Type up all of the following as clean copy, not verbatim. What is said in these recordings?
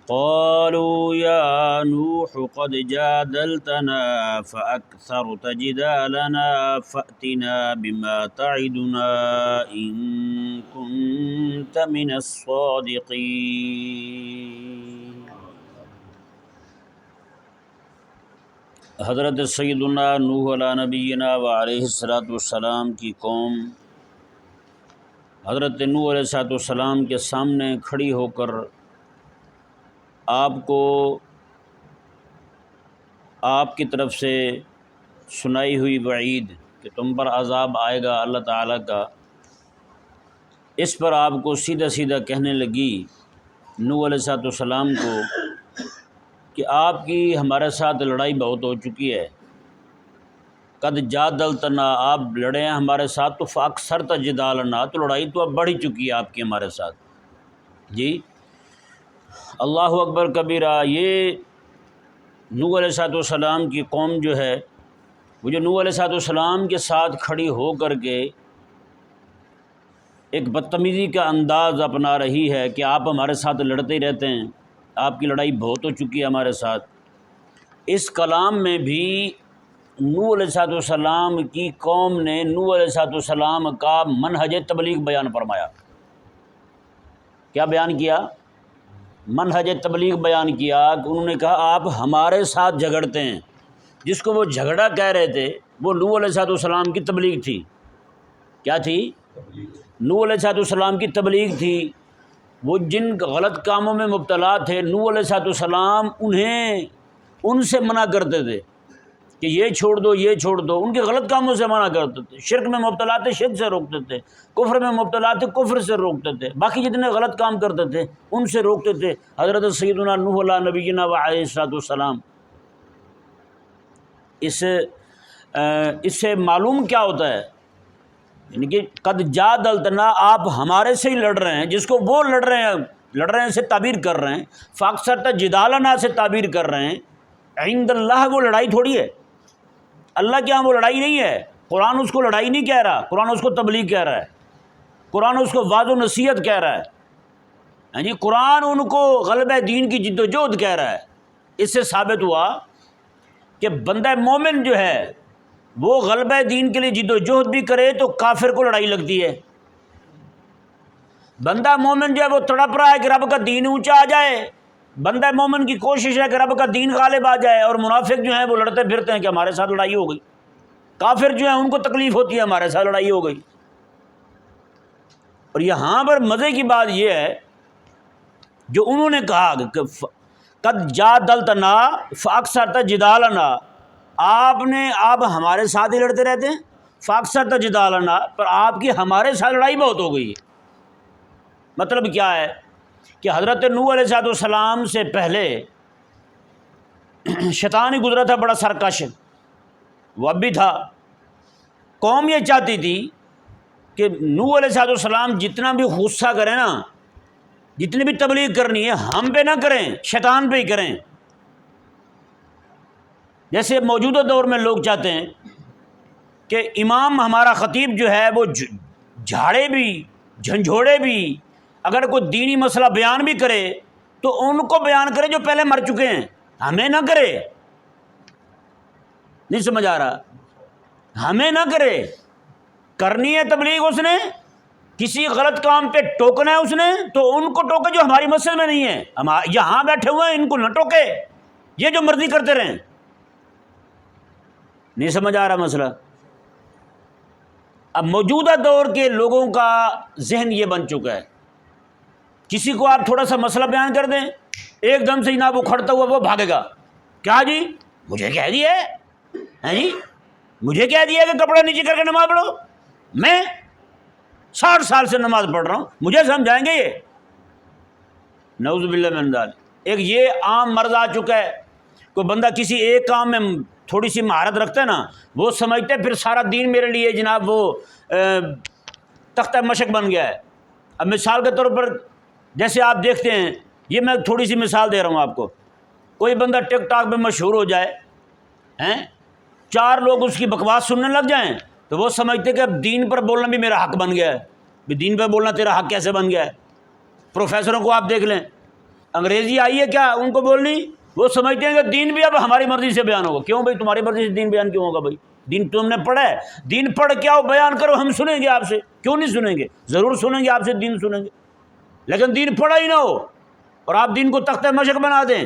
قالوا يا نوح قد جادلتنا فأكثرت جدالنا فأتنا بما تعدنا إن كنت من الصادقين۔ حضرت سیدنا نوح علیہ نبینا وعلیہ الصلوۃ والسلام کی قوم حضرت نوح علیہ الصلوۃ والسلام کے سامنے کھڑی ہو کر آپ کو آپ کی طرف سے سنائی ہوئی وعید کہ تم پر عذاب آئے گا اللہ تعالیٰ کا، اس پر آپ کو سیدھا سیدھا کہنے لگی نوح علیہ الصلوۃ والسلام کو کہ آپ کی ہمارے ساتھ لڑائی بہت ہو چکی ہے، قد جادلتنا، آپ لڑے ہیں ہمارے ساتھ، تو فاکثرت جدالنا، تو لڑائی تو اب بڑھ ہی چکی ہے آپ کی ہمارے ساتھ۔ جی اللہ اکبر کبیرہ۔ یہ نوح علیہ الصلوۃ والسلام کی قوم جو ہے، وہ جو نوح علیہ الصلوۃ والسلام کے ساتھ کھڑی ہو کر کے ایک بدتمیزی کا انداز اپنا رہی ہے کہ آپ ہمارے ساتھ لڑتے ہی رہتے ہیں، آپ کی لڑائی بہت ہو چکی ہے ہمارے ساتھ، اس کلام میں بھی نوح علیہ الصلوۃ والسلام کی قوم نے نوح علیہ الصلوۃ والسلام کا منہج تبلیغ بیان فرمایا۔ کیا بیان کیا؟ منہج تبلیغ بیان کیا کہ انہوں نے کہا آپ ہمارے ساتھ جھگڑتے ہیں، جس کو وہ جھگڑا کہہ رہے تھے وہ نوح علیہ الصلوۃ والسلام کی تبلیغ تھی۔ کیا تھی؟ نوح علیہ الصلوۃ والسلام کی تبلیغ تھی۔ وہ جن غلط کاموں میں مبتلا تھے نوح علیہ الصلوۃ والسلام ان سے منع کرتے تھے کہ یہ چھوڑ دو، یہ چھوڑ دو، ان کے غلط کاموں سے منع کرتے تھے۔ شرک میں مبتلا تھے شرک سے روکتے تھے، کفر میں مبتلا تھے کفر سے روکتے تھے، باقی جتنے غلط کام کرتے تھے ان سے روکتے تھے۔ حضرت سیدنا نوح علیہ نبینا وعلیہ الصلوۃ والسلام، اس سے معلوم کیا ہوتا ہے؟ یعنی کہ قد جادلتنا، آپ ہمارے سے ہی لڑ رہے ہیں، جس کو وہ لڑ رہے ہیں سے تعبیر کر رہے ہیں، فاکثرت جدالنا سے تعبیر کر رہے ہیں۔ عند اللہ وہ لڑائی تھوڑی ہے، اللہ کے ہاں وہ لڑائی نہیں ہے۔ قرآن اس کو لڑائی نہیں کہہ رہا، قرآن اس کو تبلیغ کہہ رہا ہے، قرآن اس کو واضح و نصیحت کہہ رہا ہے۔ ہاں جی، قرآن ان کو غلبہ دین کی جد و جہد کہہ رہا ہے۔ اس سے ثابت ہوا کہ بندہ مومن جو ہے وہ غلبہ دین کے لیے جد و جہد بھی کرے تو کافر کو لڑائی لگتی ہے۔ بندہ مومن جو ہے وہ تڑپ رہا ہے کہ رب کا دین اونچا آ جائے، بندہ مومن کی کوشش ہے کہ رب کا دین غالب آ جائے، اور منافق جو ہیں وہ لڑتے پھرتے ہیں کہ ہمارے ساتھ لڑائی ہو گئی، کافر جو ہیں ان کو تکلیف ہوتی ہے ہمارے ساتھ لڑائی ہو گئی۔ اور یہاں پر مزے کی بات یہ ہے جو انہوں نے کہا کہ قد جادلتنا فاکثرت جدالنا، آپ ہمارے ساتھ ہی لڑتے رہتے ہیں، فاکثرت جدالنا، پر آپ کی ہمارے ساتھ لڑائی بہت ہو گئی ہے۔ مطلب کیا ہے کہ حضرت نوح علیہ الصلوۃ والسلام سے پہلے شیطان ہی گزرا تھا بڑا سرکش، وہ اب بھی تھا۔ قوم یہ چاہتی تھی کہ نوح علیہ الصلوۃ والسلام جتنا بھی غصہ کریں نا، جتنی بھی تبلیغ کرنی ہے ہم پہ نہ کریں، شیطان پہ ہی کریں۔ جیسے موجودہ دور میں لوگ چاہتے ہیں کہ امام ہمارا خطیب جو ہے وہ جھاڑے بھی جھنجھوڑے بھی، اگر کوئی دینی مسئلہ بیان بھی کرے تو ان کو بیان کرے جو پہلے مر چکے ہیں، ہمیں نہ کرے۔ نہیں سمجھ آ رہا؟ ہمیں نہ کرے، کرنی ہے تبلیغ اس نے، کسی غلط کام پہ ٹوکنا ہے اس نے تو ان کو ٹوکے جو ہماری مسئلے میں نہیں ہے، ہم یہاں بیٹھے ہوئے ہیں ان کو نہ ٹوکے، یہ جو مرضی کرتے رہیں۔ نہیں سمجھ آ رہا مسئلہ؟ اب موجودہ دور کے لوگوں کا ذہن یہ بن چکا ہے، کسی کو آپ تھوڑا سا مسئلہ بیان کر دیں، ایک دم سے جناب وہ کھڑتا ہوا وہ بھاگے گا، کیا جی مجھے کہہ دیا ہے جی، مجھے کہہ دیا کہ کپڑا نیچے کر کے نماز پڑھو، میں 60 سال سے نماز پڑھ رہا ہوں، مجھے سمجھائیں گے یہ؟ نعوذ باللہ من ذالک۔ ایک یہ عام مرض آ چکا ہے، کوئی بندہ کسی ایک کام میں تھوڑی سی مہارت رکھتا ہے نا، وہ سمجھتے پھر سارا دین میرے لیے جناب وہ تختہ مشق بن گیا ہے۔ اب مثال کے طور پر جیسے آپ دیکھتے ہیں، یہ میں تھوڑی سی مثال دے رہا ہوں آپ کو، کوئی بندہ ٹک ٹاک پہ مشہور ہو جائے، 4 لوگ اس کی بکواس سننے لگ جائیں تو وہ سمجھتے کہ اب دین پر بولنا بھی میرا حق بن گیا ہے۔ بھی دین پر بولنا تیرا حق کیسے بن گیا ہے؟ پروفیسروں کو آپ دیکھ لیں، انگریزی آئی ہے کیا ان کو بولنی؟ وہ سمجھتے ہیں کہ دین بھی اب ہماری مرضی سے بیان ہوگا۔ کیوں بھائی تمہاری مرضی سے دین بیان کیوں ہوگا بھائی؟ دین تم نے پڑھا ہے، دین پڑھ کے آؤ بیان کرو، ہم سنیں گے آپ سے۔ کیوں نہیں سنیں گے؟ ضرور سنیں گے آپ سے، دین سنیں گے، لیکن دین پڑھا ہی نہ ہو اور آپ دین کو تختہ مشق بنا دیں۔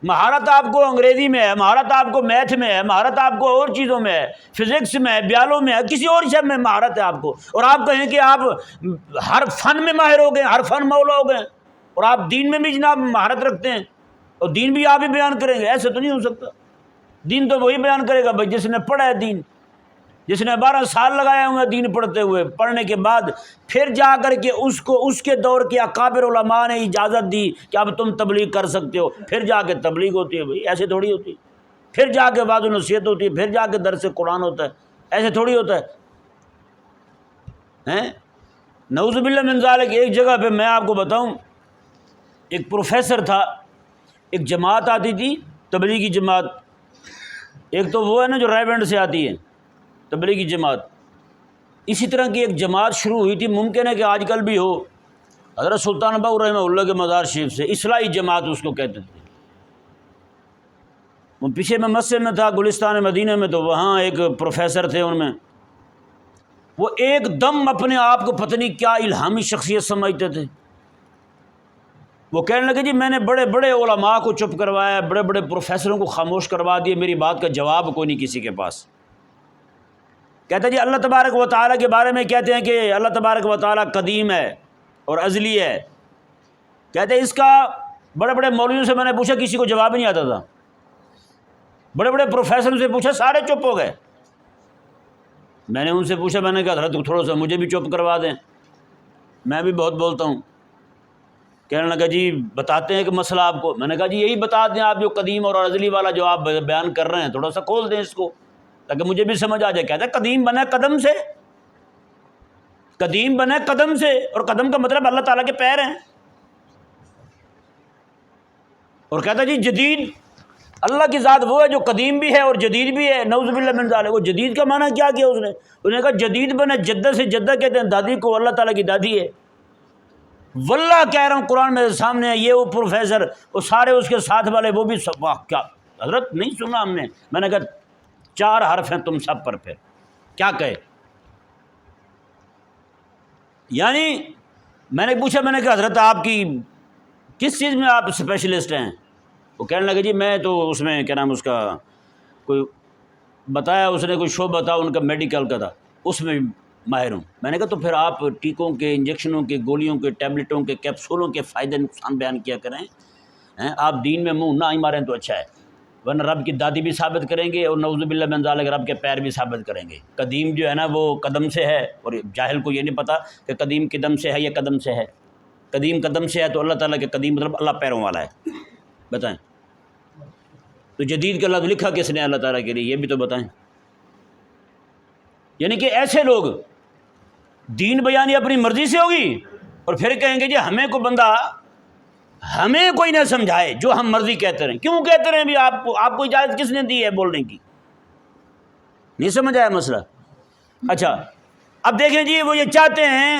مہارت آپ کو انگریزی میں ہے، مہارت آپ کو میتھ میں ہے، مہارت آپ کو اور چیزوں میں ہے، فزکس میں ہے، بیالو میں ہے، کسی اور شے میں مہارت ہے آپ کو، اور آپ کہیں کہ آپ ہر فن میں ماہر ہو گئے، ہر فن مولا ہو گئے، اور آپ دین میں بھی جناب مہارت رکھتے ہیں اور دین بھی آپ ہی بیان کریں گے؟ ایسے تو نہیں ہو سکتا۔ دین تو وہی بیان کرے گا بھائی جس نے پڑھا ہے دین، جس نے 12 سال لگائے ہوئے دین پڑھتے ہوئے، پڑھنے کے بعد پھر جا کر کے اس کے دور کے اکابر علماء نے اجازت دی کہ اب تم تبلیغ کر سکتے ہو، پھر جا کے تبلیغ ہوتی ہے بھائی، ایسے تھوڑی ہوتی ہے۔ پھر جا کے وعظ و نصیحت ہوتی ہے، پھر جا کے درس قرآن ہوتا ہے، ایسے تھوڑی ہوتا ہے۔ نعوذ باللہ من ذالک۔ ایک جگہ پہ میں آپ کو بتاؤں، ایک پروفیسر تھا، ایک جماعت آتی تھی تبلیغی جماعت، ایک تو وہ ہے نا جو رائے سے آتی ہے تبلیغی جماعت، اسی طرح کی ایک جماعت شروع ہوئی تھی، ممکن ہے کہ آج کل بھی ہو، حضرت سلطان باؤ رحمہ اللہ کے مزار شریف سے، اصلاحی جماعت اس کو کہتے تھے۔ وہ پیچھے میں مسجد میں تھا گلستان مدینہ میں، تو وہاں ایک پروفیسر تھے، ان میں وہ ایک دم اپنے آپ کو پتہ نہیں کیا الہامی شخصیت سمجھتے تھے۔ وہ کہنے لگے جی میں نے بڑے بڑے علماء کو چپ کروایا، بڑے بڑے پروفیسروں کو خاموش کروا دیے، میری بات کا جواب کوئی نہیں کسی کے پاس۔ کہتے جی اللہ تبارک و تعالیٰ کے بارے میں کہتے ہیں کہ اللہ تبارک و تعالیٰ قدیم ہے اور ازلی ہے۔ کہتے ہیں اس کا بڑے بڑے مولویوں سے میں نے پوچھا، کسی کو جواب نہیں آتا تھا، بڑے بڑے پروفیسروں سے پوچھا، سارے چپ ہو گئے۔ میں نے ان سے پوچھا، میں نے کہا حضرت تھوڑا سا مجھے بھی چپ کروا دیں، میں بھی بہت بولتا ہوں۔ کہنے لگا جی بتاتے ہیں کہ مسئلہ آپ کو۔ میں نے کہا جی یہی بتا دیں آپ، جو قدیم اور ازلی والا جو آپ بیان کر رہے ہیں، تھوڑا سا کھول دیں اس کو تاکہ مجھے بھی سمجھ آ جائے۔ کہتا ہے قدیم بنا قدم سے، قدیم بنا قدم سے، اور قدم کا مطلب اللہ تعالیٰ کے پیر ہیں۔ اور کہتا ہے جی جدید، اللہ کی ذات وہ ہے جو قدیم بھی ہے اور جدید بھی ہے، نعوذ باللہ من ذالک۔ وہ جدید کا معنی کیا کیا اس نے کہا جدید بنا جدہ سے، جدہ کہتے ہیں دادی کو، اللہ تعالیٰ کی دادی ہے۔ واللہ کہہ رہا ہوں قرآن میرے سامنے ہے، یہ وہ پروفیسر، وہ سارے اس کے ساتھ والے، وہ بھی سب، واہ کیا حضرت نہیں سنا ہم نے۔ میں نے کہا 4 حرف ہیں تم سب پر، پھر کیا کہے؟ یعنی میں نے پوچھا، میں نے کہا حضرت آپ کی کس چیز میں آپ اسپیشلسٹ ہیں؟ وہ کہنے لگے جی میں تو اس میں کیا نام اس کا کوئی بتایا، اس نے کوئی شعبہ تھا ان کا میڈیکل کا تھا، اس میں ماہر ہوں۔ میں نے کہا تو پھر آپ ٹیکوں کے، انجیکشنوں کے، گولیوں کے، ٹیبلٹوں کے، کیپسولوں کے فائدے نقصان بیان کیا کریں، آپ دین میں منہ نہ ہی ماریں تو اچھا ہے، ورنہ رب کی دادی بھی ثابت کریں گے اور نعوذ باللہ من ذالک رب کے پیر بھی ثابت کریں گے۔ قدیم جو ہے نا وہ قدم سے ہے، اور جاہل کو یہ نہیں پتہ کہ قدیم قدم سے ہے یا قدم سے ہے۔ قدیم قدم سے ہے تو اللہ تعالیٰ کے قدیم مطلب اللہ پیروں والا ہے، بتائیں۔ تو جدید کا لفظ لکھا کس نے اللہ تعالیٰ کے لیے، یہ بھی تو بتائیں۔ یعنی کہ ایسے لوگ دین بیانی اپنی مرضی سے ہوگی اور پھر کہیں گے جی ہمیں کو بندہ، ہمیں کوئی نہ سمجھائے جو ہم مرضی کہتے رہیں۔ کیوں کہتے رہیں بھی؟ آپ کو اجازت کس نے دی ہے بولنے کی؟ نہیں سمجھ آیا مسئلہ؟ اچھا اب دیکھیں جی، وہ یہ چاہتے ہیں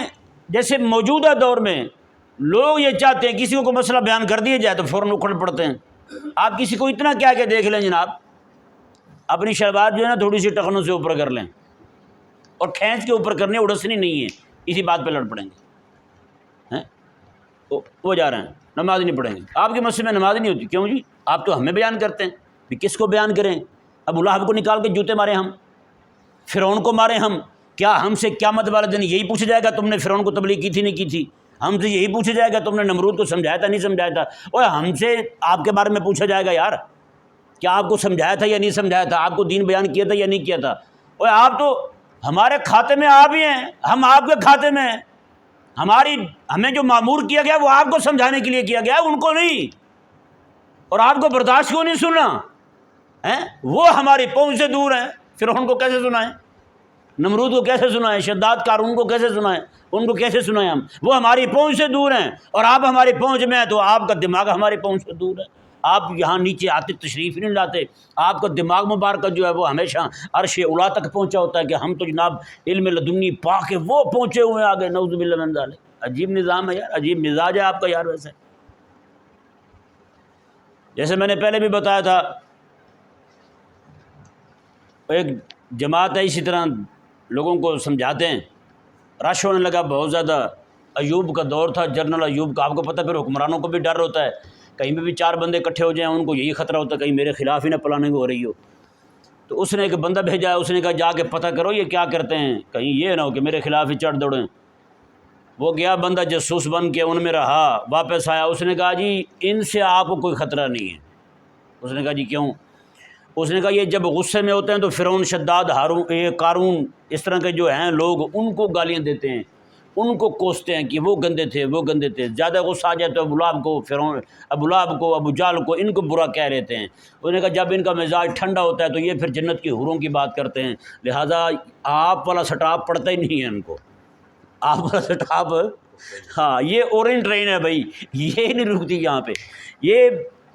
جیسے موجودہ دور میں لوگ یہ چاہتے ہیں کسی کو کوئی مسئلہ بیان کر دیا جائے تو فوراً اکھڑ پڑتے ہیں۔ آپ کسی کو اتنا کیا کہ دیکھ لیں جناب، اپنی شلوار جو ہے نا تھوڑی سی ٹخنوں سے اوپر کر لیں، اور کھینچ کے اوپر کرنے، اڑسنی نہیں ہے، اسی بات پہ لڑ پڑیں گے۔ وہ جا رہے ہیں نماز نہیں پڑھیں گے، آپ کے مسجد میں نماز نہیں ہوتی، کیوں جی؟ آپ تو ہمیں بیان کرتے ہیں، بھی کس کو بیان کریں؟ ابو لہب کو نکال کے جوتے مارے ہم، فرعون کو مارے ہم، کیا ہم سے قیامت والے دن یہی پوچھا جائے گا تم نے فرعون کو تبلیغ کی تھی نہیں کی تھی؟ ہم سے یہی پوچھا جائے گا تم نے نمرود کو سمجھایا تھا نہیں سمجھایا تھا؟ اور ہم سے آپ کے بارے میں پوچھا جائے گا یار کیا آپ کو سمجھایا تھا یا نہیں سمجھایا تھا، آپ کو دین بیان کیا تھا یا نہیں کیا تھا؟ اور آپ تو ہمارے کھاتے میں آپ ہی ہیں، ہم آپ کے کھاتے میں ہیں، ہمیں جو مامور کیا گیا وہ آپ کو سمجھانے کے لیے کیا گیا، ان کو نہیں۔ اور آپ کو برداشت کیوں نہیں سننا؟ وہ ہماری پہنچ سے دور ہیں۔ فرعون کو کیسے سنائیں؟ نمرود کو کیسے سنائیں؟ شداد قارون کو کیسے سنائیں؟ ان کو کیسے سنائیں ہم؟ وہ ہماری پہنچ سے دور ہیں، اور آپ ہماری پہنچ میں ہیں، تو آپ کا دماغ ہماری پہنچ سے دور ہے۔ آپ یہاں نیچے آتے تشریف نہیں لاتے، آپ کا دماغ مبارکہ جو ہے وہ ہمیشہ عرش اولا تک پہنچا ہوتا ہے کہ ہم تو جناب علم لدنی پا کے وہ پہنچے ہوئے آگے، نعوذ باللہ من ذالک۔ عجیب نظام ہے یار، عجیب مزاج ہے آپ کا یار۔ ویسے جیسے میں نے پہلے بھی بتایا تھا، ایک جماعت ہے اسی طرح لوگوں کو سمجھاتے ہیں، رش ہونے لگا بہت زیادہ، ایوب کا دور تھا، جنرل ایوب کا، آپ کو پتہ، پھر حکمرانوں کو بھی ڈر ہوتا ہے، کہیں پہ بھی 4 بندے اکٹھے ہو جائیں ان کو یہی خطرہ ہوتا ہے کہیں میرے خلاف ہی نہ پلاننگ ہو رہی ہو۔ تو اس نے ایک بندہ بھیجا، اس نے کہا جا کے پتہ کرو یہ کیا کرتے ہیں، کہیں یہ نہ ہو کہ میرے خلاف ہی چڑھ دوڑیں۔ وہ گیا بندہ جاسوس بن کے ان میں رہا، واپس آیا، اس نے کہا جی ان سے آپ کو کوئی خطرہ نہیں ہے۔ اس نے کہا جی کیوں؟ اس نے کہا یہ جب غصے میں ہوتے ہیں تو فرعون، شداد، قارون، اس طرح کے جو ہیں لوگ ان کو گالیاں دیتے ہیں، ان کو کوستے ہیں کہ وہ گندے تھے، وہ گندے تھے، زیادہ غصہ آ جائے تو ابو لہب کو، فرعون، ابو لہب کو، ابو جہل کو، ان کو برا کہہ لیتے ہیں۔ انہوں نے کہا جب ان کا مزاج ٹھنڈا ہوتا ہے تو یہ پھر جنت کی حوروں کی بات کرتے ہیں، لہٰذا آپ والا سٹاپ پڑتا ہی نہیں ہے ان کو، آپ والا سٹاپ، ہاں یہ اورنج ٹرین ہے بھائی، یہ نہیں رکتی یہاں پہ، یہ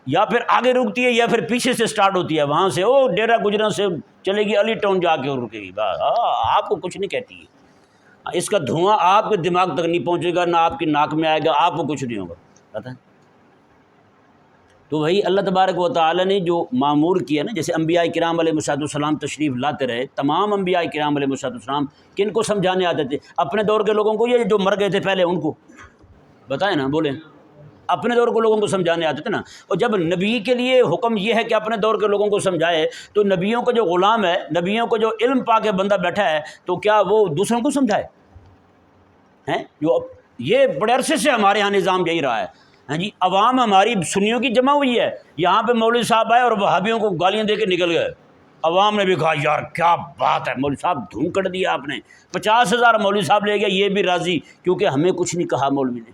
یا پھر آگے رکتی ہے یا پھر پیچھے سے سٹارٹ ہوتی ہے، وہاں سے او ڈیرہ گجرا سے چلے گی علی ٹاؤن جا کے رکے گی، بس آپ کو کچھ نہیں کہتی ہے، اس کا دھواں آپ کے دماغ تک نہیں پہنچے گا، نہ آپ کی ناک میں آئے گا، آپ کو کچھ نہیں ہوگا، پتہ ہے؟ تو وہی اللہ تبارک و تعالی نے جو معمور کیا نا، جیسے انبیاء کرام علیہ السلام تشریف لاتے رہے، تمام انبیاء کرام علیہ السلام کن کو سمجھانے آتے تھے؟ اپنے دور کے لوگوں کو، یہ جو مر گئے تھے پہلے ان کو بتائیں نا، بولیں، اپنے دور کے لوگوں کو سمجھانے آتے تھے نا۔ اور جب نبی کے لیے حکم یہ ہے کہ اپنے دور کے لوگوں کو سمجھائے، تو نبیوں کا جو غلام ہے، نبیوں کو جو علم پا کے بندہ بیٹھا ہے، تو کیا وہ دوسروں کو سمجھائے ہیں؟ جو یہ بڑے عرصے سے ہمارے ہاں نظام یہی رہا ہے، ہاں جی، عوام ہماری سنیوں کی جمع ہوئی ہے، یہاں پہ مولوی صاحب آئے اور وہابیوں کو گالیاں دے کے نکل گئے، عوام نے بھی کہا یار کیا بات ہے، مولوی صاحب دھون کر دیا آپ نے، 50,000 مولوی صاحب لے گیا، یہ بھی راضی، کیونکہ ہمیں کچھ نہیں کہا مولوی نے۔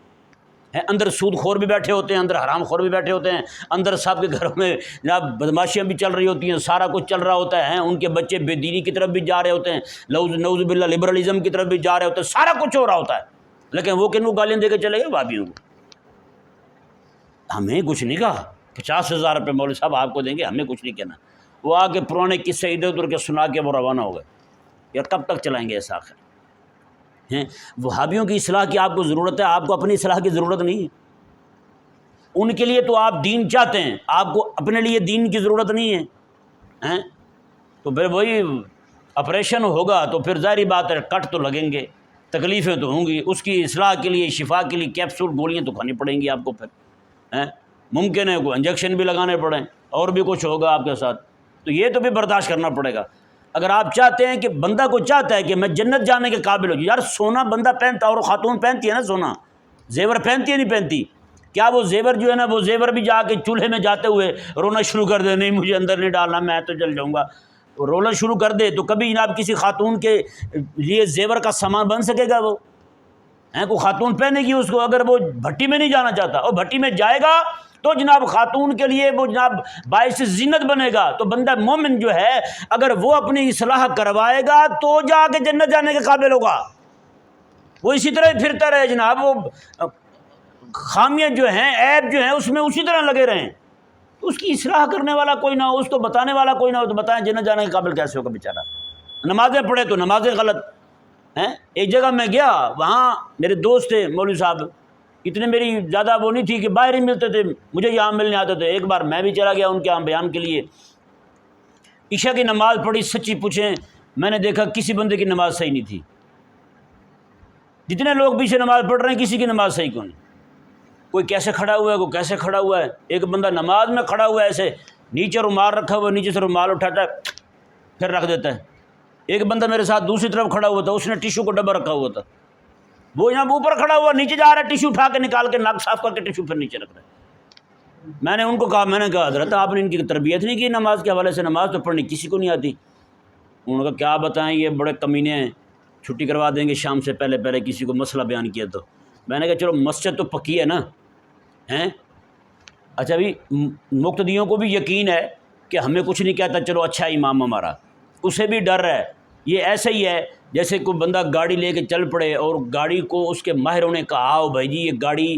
اندر سود خور بھی بیٹھے ہوتے ہیں، اندر حرام خور بھی بیٹھے ہوتے ہیں، اندر سب کے گھروں میں جناب بدماشیاں بھی چل رہی ہوتی ہیں، سارا کچھ چل رہا ہوتا ہے، ان کے بچے بے دینی کی طرف بھی جا رہے ہوتے ہیں، نعوذ باللہ لبرلزم کی طرف بھی جا رہے ہوتے ہیں، سارا کچھ ہو رہا ہوتا ہے، لیکن وہ کن کو گالیاں دے کے چلے گئے؟ وہابیوں کو۔ ہمیں کچھ نہیں کہا، 50,000 روپے مولوی صاحب آپ کو دیں گے، ہمیں کچھ نہیں کہنا۔ وہ آ کے پرانے قصے ادھر ادھر کے سنا کے وہ روانہ ہو گئے، یا کب تک چلائیں گے ایسا آخر ہیں؟ وہابیوں کی اصلاح کی آپ کو ضرورت ہے، آپ کو اپنی اصلاح کی ضرورت نہیں ہے۔ ان کے لیے تو آپ دین چاہتے ہیں، آپ کو اپنے لیے دین کی ضرورت نہیں ہے، ہیں؟ تو پھر وہی آپریشن ہوگا تو پھر ظاہری بات ہے کٹ تو لگیں گے، تکلیفیں تو ہوں گی، اس کی اصلاح کے لیے، شفا کے لیے کیپسول گولیاں تو کھانی پڑیں گی آپ کو، پھر ہیں ممکن ہے کوئی انجیکشن بھی لگانے پڑیں، اور بھی کچھ ہوگا آپ کے ساتھ، تو یہ تو بھی برداشت کرنا پڑے گا۔ اگر آپ چاہتے ہیں کہ بندہ کو چاہتا ہے کہ میں جنت جانے کے قابل ہوں، یار سونا بندہ پہنتا، اور خاتون پہنتی ہے نا سونا، زیور پہنتی ہے نہیں پہنتی؟ کیا وہ زیور جو ہے نا، وہ زیور بھی جا کے چولہے میں جاتے ہوئے رونا شروع کر دے، نہیں مجھے اندر نہیں ڈالنا، میں تو جل جاؤں گا، رونا شروع کر دے تو کبھی جناب کسی خاتون کے لیے زیور کا سامان بن سکے گا؟ وہ ہیں کوئی خاتون پہنے گی اس کو؟ اگر وہ بھٹی میں نہیں جانا چاہتا، اور بھٹی میں جائے گا تو جناب خاتون کے لیے وہ جناب باعث زینت بنے گا، تو بندہ مومن جو ہے اگر وہ اپنی اصلاح کروائے گا تو جا کے جنت جانے کے قابل ہوگا۔ وہ اسی طرح پھرتا رہے جناب، وہ خامیاں جو ہیں، عیب جو ہیں، اس میں اسی طرح لگے رہیں، تو اس کی اصلاح کرنے والا کوئی نہ ہو، اس کو بتانے والا کوئی نہ ہو، تو بتائیں جنت جانے کے قابل کیسے ہوگا بیچارہ؟ نمازیں پڑھے تو نمازیں غلط ہیں۔ ایک جگہ میں گیا، وہاں میرے دوست تھے مولوی صاحب، اتنے میری زیادہ وہ نہیں تھی کہ باہر ہی ملتے تھے، مجھے یہاں ملنے آتے تھے۔ ایک بار میں بھی چلا گیا ان کے یہاں بیان کے لیے، عشاء کی نماز پڑھی، سچی پوچھیں میں نے دیکھا کسی بندے کی نماز صحیح نہیں تھی، جتنے لوگ پیچھے نماز پڑھ رہے ہیں کسی کی نماز صحیح کیوں نہیں؟ کوئی کیسے کھڑا ہوا ہے، کوئی کیسے کھڑا ہوا ہے، ایک بندہ نماز میں کھڑا ہوا ہے ایسے نیچے رومال رکھا ہوا ہے، نیچے سے رومال اٹھاتا ہے پھر رکھ دیتا ہے۔ ایک بندہ میرے ساتھ دوسری طرف کھڑا ہوا تھا، اس نے ٹیشو کو ڈبہ رکھا ہوا تھا، وہ یہاں اوپر کھڑا ہوا نیچے جا رہا ہے، ٹیشو اٹھا کے نکال کے ناک صاف کر کے ٹیشو پھر نیچے رکھ رہا ہے۔ میں نے ان کو کہا، میں نے کہا حضرت آپ نے ان کی تربیت نہیں کی نماز کے حوالے سے، نماز تو پڑھنی کسی کو نہیں آتی۔ انہوں نے کہا کیا بتائیں، یہ بڑے کمینے ہیں، چھٹی کروا دیں گے شام سے پہلے پہلے کسی کو مسئلہ بیان کیا تو۔ میں نے کہا چلو مسجد تو پکی ہے نا، ہیں اچھا بھی مقتدیوں کو بھی یقین ہے کہ ہمیں کچھ نہیں کہتا، چلو اچھا امام ہمارا، اسے بھی ڈر ہے۔ یہ ایسے ہی ہے جیسے کوئی بندہ گاڑی لے کے چل پڑے اور گاڑی کو اس کے ماہروں نے کہا آؤ بھائی جی یہ گاڑی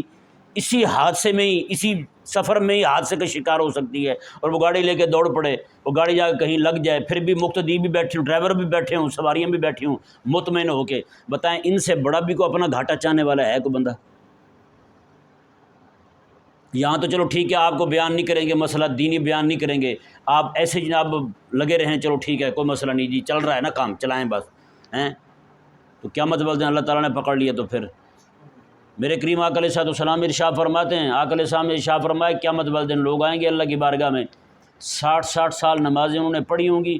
اسی حادثے میں ہی، اسی سفر میں ہی حادثے کا شکار ہو سکتی ہے، اور وہ گاڑی لے کے دوڑ پڑے، وہ گاڑی جا کے کہیں لگ جائے، پھر بھی مقتدی بھی بیٹھے ہوں، ڈرائیور بھی بیٹھے ہوں، سواریاں بھی بیٹھی ہوں، مطمئن ہو کے، بتائیں ان سے بڑا بھی کوئی اپنا گھاٹا چاہنے والا ہے کوئی بندہ؟ یہاں تو چلو ٹھیک ہے آپ کو بیان نہیں کریں گے، مسئلہ دینی بیان نہیں کریں گے، آپ ایسے جناب لگے رہیں، چلو ٹھیک ہے کوئی مسئلہ نہیں جی، چل رہا ہے نا کام، چلائیں بس ہیں۔ تو قیامت والے دن اللہ تعالیٰ نے پکڑ لیا تو پھر میرے کریم آقا علیہ السلام ارشاد فرماتے ہیں، آقا علیہ السلام نے ارشاد فرمایا قیامت والے دن لوگ آئیں گے اللہ کی بارگاہ میں، 60 سال نمازیں انہوں نے پڑھی ہوں گی،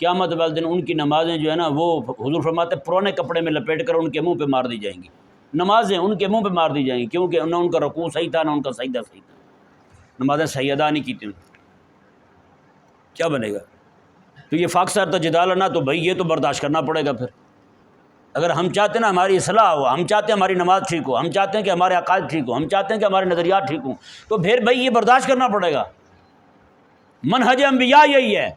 قیامت والے دن ان کی نمازیں جو ہے نا وہ حضور فرماتے ہیں پرانے کپڑے میں لپیٹ کر ان کے منہ پہ مار دی جائیں گی، نمازیں ان کے منہ پہ مار دی جائیں گی، کیونکہ نہ ان کا رکوع صحیح تھا نہ ان کا سجدہ صحیح تھا، نمازیں صحیح ادا نہیں کی تھیں، کیا بنے گا؟ تو یہ فاقصہ جدال نہ، تو بھائی یہ تو برداشت کرنا پڑے گا پھر۔ اگر ہم چاہتے ہیں نا ہماری اصلاح ہو، ہم چاہتے ہیں ہماری نماز ٹھیک ہو، ہم چاہتے ہیں کہ ہمارے عقائد ٹھیک ہو، ہم چاہتے ہیں کہ ہمارے نظریات ٹھیک ہوں، تو پھر بھائی یہ برداشت کرنا پڑے گا۔ منہج انبیاء یہی ہے،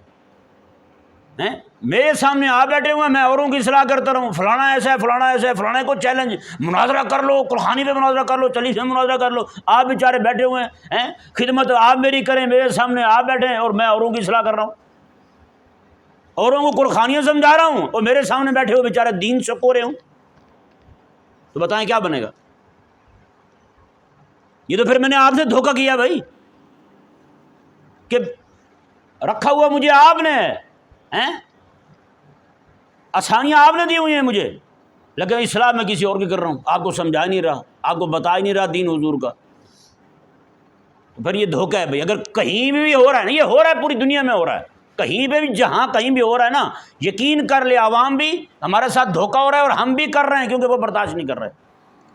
میرے سامنے آپ بیٹھے ہوئے ہیں، میں اوروں کی اصلاح کرتا رہوں، فلانا ایسا ہے فلانا ایسا ہے، فلانے کو چیلنج، مناظرہ کر لو، قرآنی پہ مناظرہ کر لو، چلیس میں مناظرہ کر لو، آپ بیچارے بیٹھے ہوئے ہیں، خدمت آپ میری کریں، میرے سامنے آپ بیٹھے ہیں اور میں اوروں کی اصلاح کر رہا ہوں، اوروں کو قرآنیاں سمجھا رہا ہوں اور میرے سامنے بیٹھے ہوئے بیچارے دین سکو رہے ہوں، تو بتائیں کیا بنے گا؟ یہ تو پھر میں نے آپ سے دھوکہ کیا بھائی، کہ رکھا ہوا مجھے آپ نے آسانیاں آپ نے دی ہوئی ہیں مجھے، لیکن اصلاح میں کسی اور کی کر رہا ہوں، آپ کو سمجھا نہیں رہا، آپ کو بتا ہی نہیں رہا دین حضور کا، تو پھر یہ دھوکہ ہے بھائی۔ اگر کہیں بھی ہو رہا ہے نا، یہ ہو رہا ہے پوری دنیا میں ہو رہا ہے، کہیں پہ بھی جہاں کہیں بھی ہو رہا ہے نا، یقین کر لے عوام بھی ہمارے ساتھ دھوکہ ہو رہا ہے اور ہم بھی کر رہے ہیں، کیونکہ وہ برداشت نہیں کر رہے،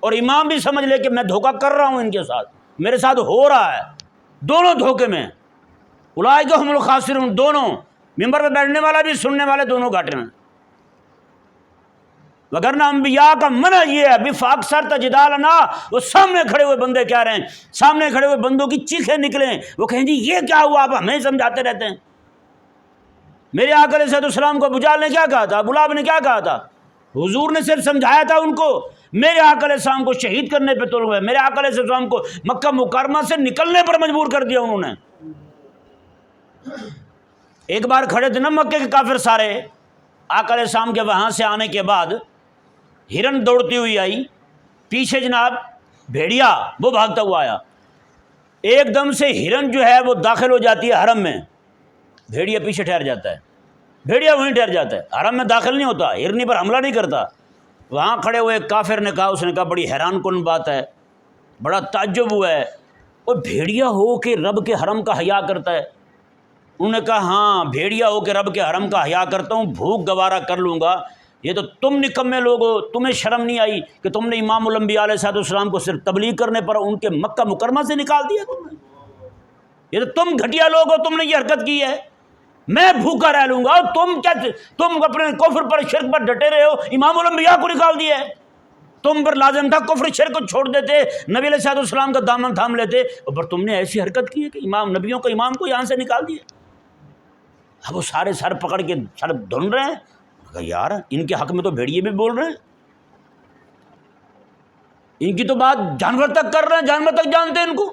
اور امام بھی سمجھ لے کہ میں دھوکہ کر رہا ہوں ان کے ساتھ، میرے ساتھ ہو رہا ہے، دونوں دھوکے میں، اولئک هم الخاسرون، دونوں ممبر پہ بیٹھنے والا بھی سننے والے دونوں گھاٹے ہیں۔ وگرنہ انبیاء کا منع یہ ہے بِفَأَكْثَرْتَ جِدَالَنَا، وہ سامنے کھڑے ہوئے بندے کہہ رہے ہیں، سامنے کھڑے ہوئے بندوں کی چیخیں نکلیں، وہ کہیں جی یہ کیا ہوا، آپ ہمیں سمجھاتے رہتے ہیں۔ میرے آقا علیہ السلام کو ابو جہل نے کیا کہا تھا، ابو لہب نے کیا کہا تھا، حضور نے صرف سمجھایا تھا ان کو، میرے آقا علیہ السلام کو شہید کرنے پہ تل ہوئے، میرے آقا علیہ السلام کو مکہ مکرمہ سے نکلنے پر مجبور کر دیا انہوں نے۔ ایک بار کھڑے تھے نا مکے کے کافر سارے، آقا علیہ السلام کے وہاں سے آنے کے بعد ہرن دوڑتی ہوئی آئی، پیچھے جناب بھیڑیا وہ بھاگتا ہوا آیا، ایک دم سے ہرن جو ہے وہ داخل ہو جاتی ہے حرم میں، بھیڑیا پیچھے ٹھہر جاتا ہے، بھیڑیا وہیں ٹھہر جاتا ہے، حرم میں داخل نہیں ہوتا، ہرنی پر حملہ نہیں کرتا۔ وہاں کھڑے ہوئے کافر نے کہا، اس نے کہا بڑی حیران کن بات ہے، بڑا تعجب ہوا ہے، اور بھیڑیا ہو کے رب کے حرم کا حیا کرتا ہے؟ انہوں نے کہا ہاں بھیڑیا ہو کے رب کے حرم کا حیا کرتا ہوں، بھوک گوارا کر لوں گا، یہ تو تم نکمے لوگ ہو، تمہیں شرم نہیں آئی کہ تم نے امام الانبیاء علیہ السلام کو صرف تبلیغ کرنے پر ان کے مکہ مکرمہ سے نکال دیا تم نے، یہ تو تم گھٹیا لوگ ہو، تم نے یہ حرکت کی ہے، میں بھوکا رہ لوں گا، اور تم اپنے کفر پر شرک پر ڈٹے رہے ہو، امام الانبیاء کو نکال دیا ہے، تم پر لازم تھا کفر شرک کو چھوڑ دیتے، نبی علیہ السلام کا دامن تھام لیتے، اور تم نے ایسی حرکت کی ہے کہ نبیوں کا امام کو یہاں سے نکال دیا۔ اب وہ سارے سر پکڑ کے سر دھن رہے ہیں، کہا یار ان کے حق میں تو بھیڑیے بھی بول رہے ہیں، ان کی تو بات جانور تک کر رہے ہیں، جانور تک جانتے ہیں ان کو۔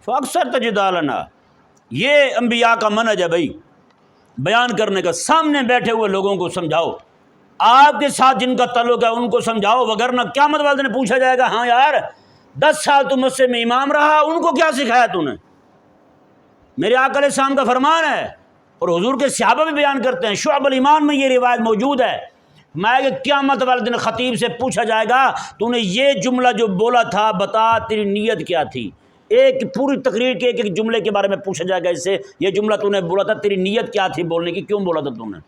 فَأَكْثَرْتَ جِدَالَنَا، یہ انبیاء کا منہج ہے بھائی، بیان کرنے کا، سامنے بیٹھے ہوئے لوگوں کو سمجھاؤ، آپ کے ساتھ جن کا تعلق ہے ان کو سمجھاؤ، وگرنہ قیامت والے دن پوچھا جائے گا ہاں یار 10 سال تم مسجد میں امام رہا، ان کو کیا سکھایا تو نے؟ میرے آقا علیہ السلام کا فرمان ہے، اور حضور کے صحابہ بھی بیان کرتے ہیں، شعب الایمان میں یہ روایت موجود ہے، میں کہ قیامت والے دن خطیب سے پوچھا جائے گا تو نے یہ جملہ جو بولا تھا بتا تیری نیت کیا تھی، ایک پوری تقریر کے ایک جملے کے بارے میں پوچھا جائے گا، اس سے یہ جملہ تو نے بولا تھا تیری نیت کیا تھی بولنے کی، کیوں بولا تھا تم نے؟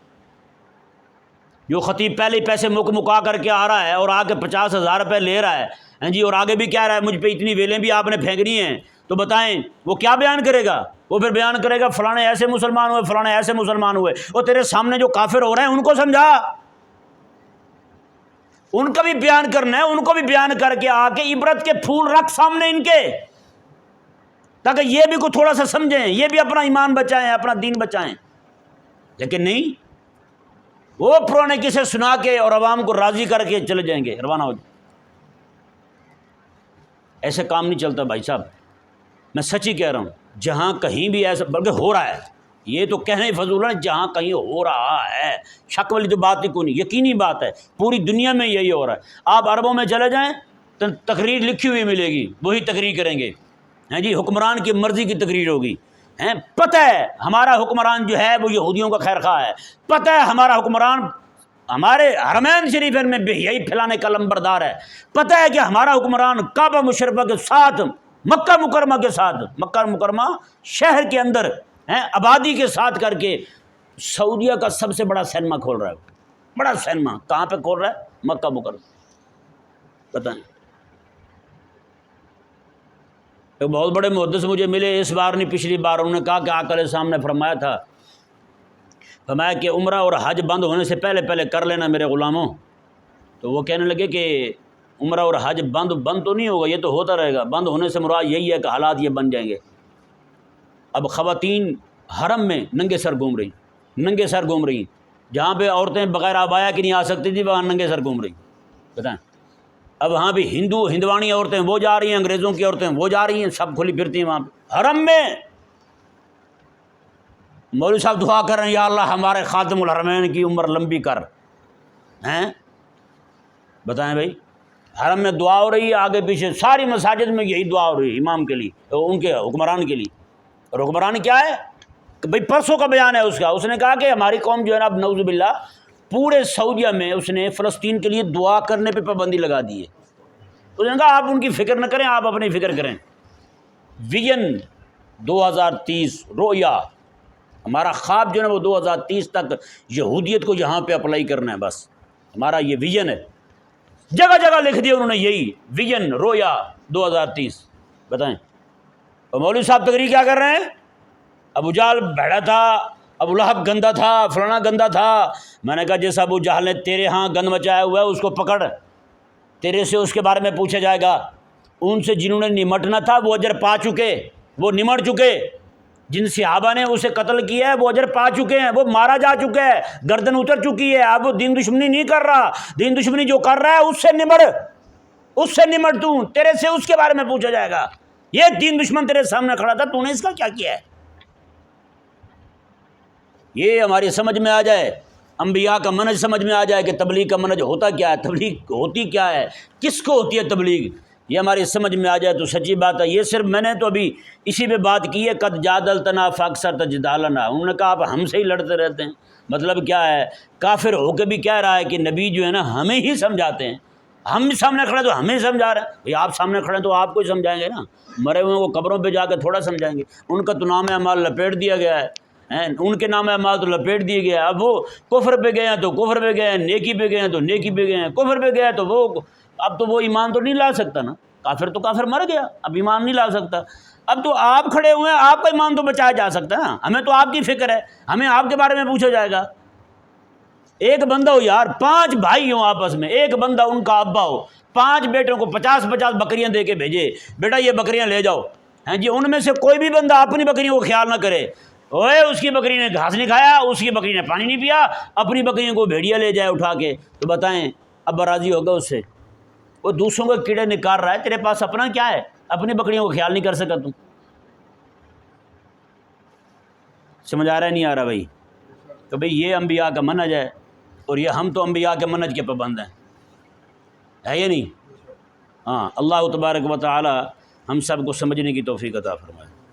جو خطیب پہلے پیسے مکا کر کے آ رہا ہے اور آگے 50,000 روپے لے رہا ہے جی، اور آگے بھی کہہ رہا ہے مجھ پہ اتنی ویلیں بھی آپ نے پھینکنی ہیں، تو بتائیں وہ کیا بیان کرے گا؟ وہ پھر بیان کرے گا فلانے ایسے مسلمان ہوئے، فلانے ایسے مسلمان ہوئے، اور تیرے سامنے جو کافر ہو رہے ہیں ان کو سمجھا، ان کا بھی بیان کرنا ہے، ان کو بھی بیان کر کے آ کے عبرت کے پھول رکھ سامنے ان کے، تاکہ یہ بھی کو تھوڑا سا سمجھیں، یہ بھی اپنا ایمان بچائیں، اپنا دین بچائیں۔ لیکن نہیں، وہ پرانے قصے سنا کے اور عوام کو راضی کر کے چلے جائیں گے، روانہ ہو جائیں۔ ایسے کام نہیں چلتا بھائی صاحب، میں سچ ہی کہہ رہا ہوں، جہاں کہیں بھی ایسا، بلکہ ہو رہا ہے، یہ تو کہنا ہی فضول ہے، جہاں کہیں ہو رہا ہے، شک والی تو بات ہی کوئی نہیں، یقینی بات ہے، پوری دنیا میں یہی ہو رہا ہے۔ آپ عربوں میں چلے جائیں، تقریر لکھی ہوئی ملے گی، وہی تقریر کریں گے، ہیں جی، حکمران کی مرضی کی تقریر ہوگی، ہیں پتہ ہے ہمارا حکمران جو ہے وہ یہودیوں کا خیر خواہ ہے، پتہ ہے ہمارا حکمران ہمارے حرمین شریفین میں بہیائی پھیلانے کا لمبردار ہے، پتہ ہے کہ ہمارا حکمران کعبہ مشرفہ کے ساتھ مکہ مکرمہ کے ساتھ، مکہ مکرمہ شہر کے اندر ہیں آبادی کے ساتھ کر کے سعودیہ کا سب سے بڑا سینما کھول رہا ہے، بڑا سینما کہاں پہ کھول رہا ہے؟ مکہ مکرمہ۔ بتائیں، ایک بہت بڑے محدث مجھے ملے اس بار نہیں پچھلی بار، انہوں نے کہا کہ آقا علیہ السلام نے فرمایا تھا، فرمایا کہ عمرہ اور حج بند ہونے سے پہلے پہلے کر لینا میرے غلاموں۔ تو وہ کہنے لگے کہ عمرہ اور حج بند تو نہیں ہوگا، یہ تو ہوتا رہے گا، بند ہونے سے مراد یہی ہے کہ حالات یہ بن جائیں گے۔ اب خواتین حرم میں ننگے سر گھوم رہی، جہاں پہ عورتیں بغیر عبایا کی نہیں آ سکتی تھی وہاں ننگے سر گھوم رہی، بتائیں۔ اب وہاں بھی ہندوانی عورتیں وہ جا رہی ہیں، انگریزوں کی عورتیں وہ جا رہی ہیں، سب کھلی پھرتی ہیں وہاں پہ حرم میں۔ مولوی صاحب دعا کر رہے ہیں، یا اللہ ہمارے خاتم الحرمین کی عمر لمبی کر، ہیں بتائیں بھائی، حرم میں دعا ہو رہی ہے، آگے پیچھے ساری مساجد میں یہی دعا ہو رہی ہے امام کے لیے، ان کے حکمران کے لیے۔ اور حکمران کیا ہے کہ بھائی پرسوں کا بیان ہے اس نے کہا کہ ہماری قوم جو ہے نا اب نعوذ باللہ پورے سعودیہ میں اس نے فلسطین کے لیے دعا کرنے پہ پابندی لگا دی ہے۔ اس نے کہا آپ ان کی فکر نہ کریں، آپ اپنی فکر کریں۔ ویژن 2030 رویا، ہمارا خواب جو ہے نا وہ 2030 تک یہودیت کو یہاں پہ اپلائی کرنا ہے، بس ہمارا یہ ویژن ہے۔ جگہ جگہ لکھ دیا انہوں نے یہی ویژن رویا 2030، بتائیں۔ اور مولوی صاحب تقریر کیا کر رہے ہیں؟ ابو جہل بھڑا تھا، ابو لہب گندا تھا، فلانا گندا تھا۔ میں نے کہا جیسا ابو جہل نے تیرے ہاں گند مچایا ہوا ہے اس کو پکڑ، تیرے سے اس کے بارے میں پوچھا جائے گا۔ ان سے جنہوں نے نمٹنا تھا وہ اجر پا چکے، وہ نمٹ چکے۔ جن صحابہ نے اسے قتل کیا ہے وہ اجر پا چکے ہیں، وہ مارا جا چکا ہے، گردن اتر چکی ہے۔ اب وہ دین دشمنی نہیں کر رہا، دین دشمنی جو کر رہا ہے اس سے نمٹ تو، تیرے سے اس کے بارے میں پوچھا جائے گا۔ یہ دین دشمن تیرے سامنے کھڑا تھا، تو نے اس کا کیا کیا ہے؟ یہ ہماری سمجھ میں آ جائے، انبیاء کا منہج سمجھ میں آ جائے کہ تبلیغ کا منہج ہوتا کیا ہے، تبلیغ ہوتی کیا ہے، کس کو ہوتی ہے تبلیغ، یہ ہماری سمجھ میں آ جائے تو سچی بات ہے۔ یہ صرف میں نے تو ابھی اسی پہ بات کی ہے، قد جادلتنا فاکثرت جدالنا، انہوں نے کہا آپ ہم سے ہی لڑتے رہتے ہیں۔ مطلب کیا ہے؟ کافر ہو کے بھی کہہ رہا ہے کہ نبی جو ہے نا ہمیں ہی سمجھاتے ہیں، ہم سامنے کھڑے تو ہمیں سمجھا رہے ہیں۔ بھئی آپ سامنے کھڑے تو آپ کو ہی سمجھائیں گے نا، مرے ہوئے وہ قبروں پہ جا کے تھوڑا سمجھائیں گے، ان کا تو نام اعمال لپیٹ دیا گیا ہے، ان کے نام اعمال تو لپیٹ دیے گئے۔ اب وہ کفر پہ گئے ہیں تو کفر پہ گئے ہیں، نیکی پہ گئے ہیں تو نیکی پہ گئے ہیں، کفر پہ گیا تو وہ اب تو وہ ایمان تو نہیں لا سکتا نا، کافر تو کافر مر گیا، اب ایمان نہیں لا سکتا۔ اب تو آپ کھڑے ہوئے ہیں، آپ کا ایمان تو بچایا جا سکتا ہے نا، ہمیں تو آپ کی فکر ہے، ہمیں آپ کے بارے میں پوچھا جائے گا۔ ایک بندہ ہو یار، 5 بھائی ہوں آپس میں، ایک بندہ ان کا ابا ہو، 5 بیٹوں کو 50 بکریاں دے کے بھیجے، بیٹا یہ بکریاں لے جاؤ، ہیں جی، ان میں سے کوئی بھی بندہ اپنی بکریوں کو خیال نہ کرے، اوے اس کی بکری نے گھاس نہیں کھایا، اس کی بکری نے پانی نہیں پیا، اپنی بکریوں کو بھیڑیا لے جائے اٹھا کے، تو بتائیں اب راضی ہوگا اس سے؟ وہ دوسروں کے کیڑے نکال رہا ہے، تیرے پاس اپنا کیا ہے؟ اپنی بکریوں کو خیال نہیں کر سکا تم؟ سمجھ آ رہا ہے نہیں آ رہا بھائی؟ تو بھئی یہ انبیاء کا منہج ہے، اور یہ ہم تو انبیاء کے منہج کے پابند ہیں، ہے یہ نہیں؟ ہاں، اللہ تبارک و تعالی ہم سب کو سمجھنے کی توفیق عطا فرمائے۔